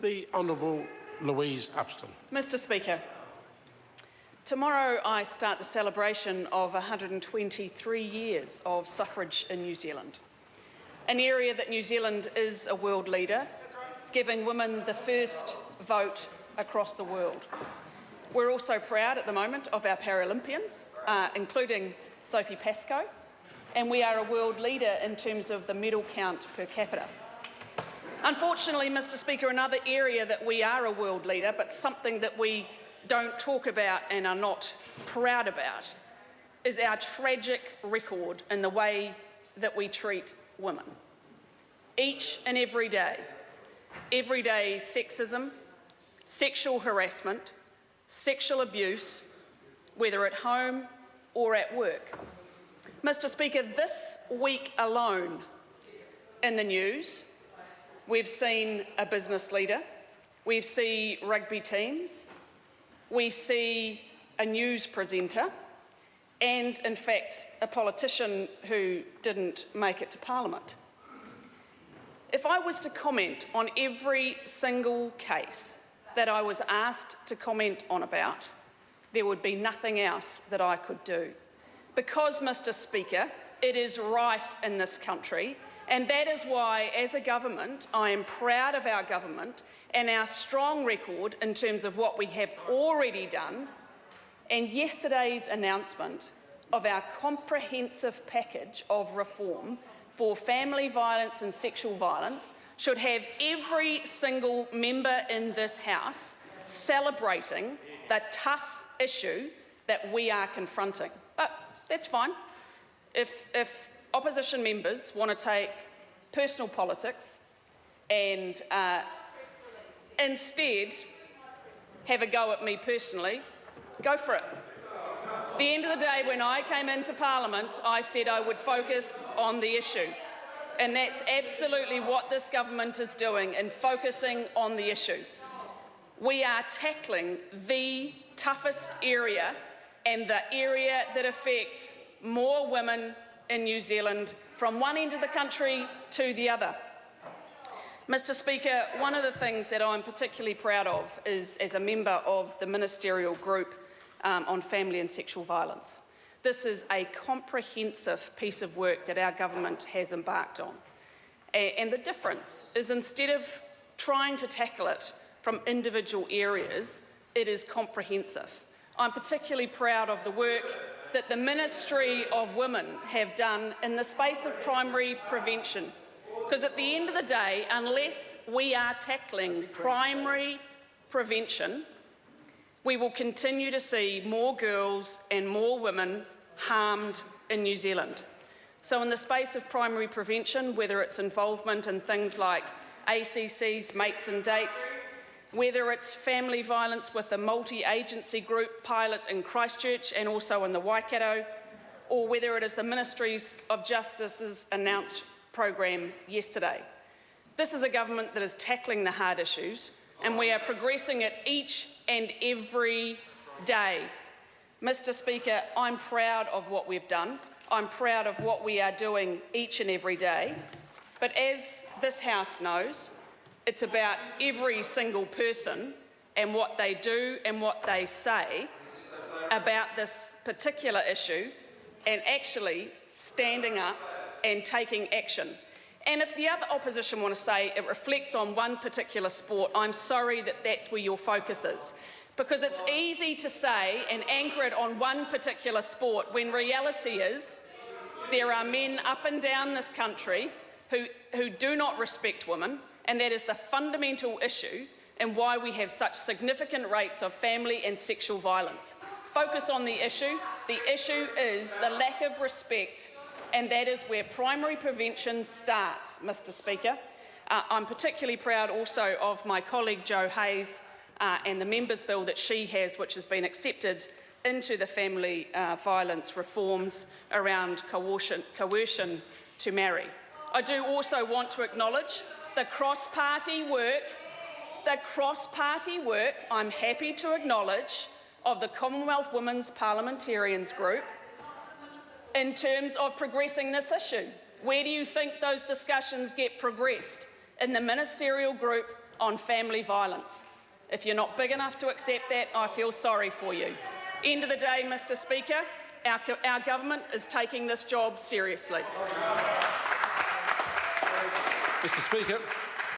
The Honourable Louise Upston. Mr Speaker, tomorrow I start the celebration of 123 years of suffrage in New Zealand, an area that New Zealand is a world leader, giving women the first vote across the world. We're also proud at the moment of our Paralympians, including Sophie Pascoe, and we are a world leader in terms of the medal count per capita. Unfortunately, Mr Speaker, another area that we are a world leader, but something that we don't talk about and are not proud about, is our tragic record in the way that we treat women. Each and every day sexism, sexual harassment, sexual abuse, whether at home or at work. Mr Speaker, this week alone in the news, we've seen a business leader, we see rugby teams, we see a news presenter, and in fact a politician who didn't make it to Parliament. If I was to comment on every single case that I was asked to comment on about, there would be nothing else that I could do. Because, Mr Speaker, it is rife in this country, and that is why, as a government, I am proud of our government and our strong record in terms of what we have already done, and yesterday's announcement of our comprehensive package of reform for family violence and sexual violence should have every single member in this House celebrating the tough issue that we are confronting. But that's fine. If opposition members want to take personal politics and instead have a go at me personally, go for it. At the end of the day, when I came into Parliament, I said I would focus on the issue. And that's absolutely what this government is doing in focusing on the issue. We are tackling the toughest area and the area that affects more women in New Zealand from one end of the country to the other. Mr Speaker, one of the things that I'm particularly proud of is as a member of the ministerial group on family and sexual violence. This is a comprehensive piece of work that our government has embarked on. And the difference is, instead of trying to tackle it from individual areas, it is comprehensive. I'm particularly proud of the work that the Ministry of Women have done in the space of primary prevention. Because at the end of the day, unless we are tackling primary prevention, we will continue to see more girls and more women harmed in New Zealand. So in the space of primary prevention, whether it's involvement in things like ACC's Mates and Dates, whether it's family violence with a multi-agency group pilot in Christchurch and also in the Waikato, or whether it is the Ministries of Justice's announced program yesterday. This is a government that is tackling the hard issues, and we are progressing it each and every day. Mr Speaker, I'm proud of what we've done. I'm proud of what we are doing each and every day. But as this House knows, it's about every single person and what they do and what they say about this particular issue, and actually standing up and taking action. And if the other opposition want to say it reflects on one particular sport, I'm sorry that that's where your focus is. Because it's easy to say and anchor it on one particular sport when reality is there are men up and down this country who do not respect women, and that is the fundamental issue and why we have such significant rates of family and sexual violence. Focus on the issue. The issue is the lack of respect, and that is where primary prevention starts, Mr Speaker. I'm particularly proud also of my colleague Jo Hayes and the members' bill that she has, which has been accepted into the family violence reforms around coercion to marry. I do also want to acknowledge the cross-party work, I'm happy to acknowledge, of the Commonwealth Women's Parliamentarians Group in terms of progressing this issue. Where do you think those discussions get progressed? In the ministerial group on family violence. If you're not big enough to accept that, I feel sorry for you. End of the day, Mr. Speaker, our government is taking this job seriously. Mr. Speaker.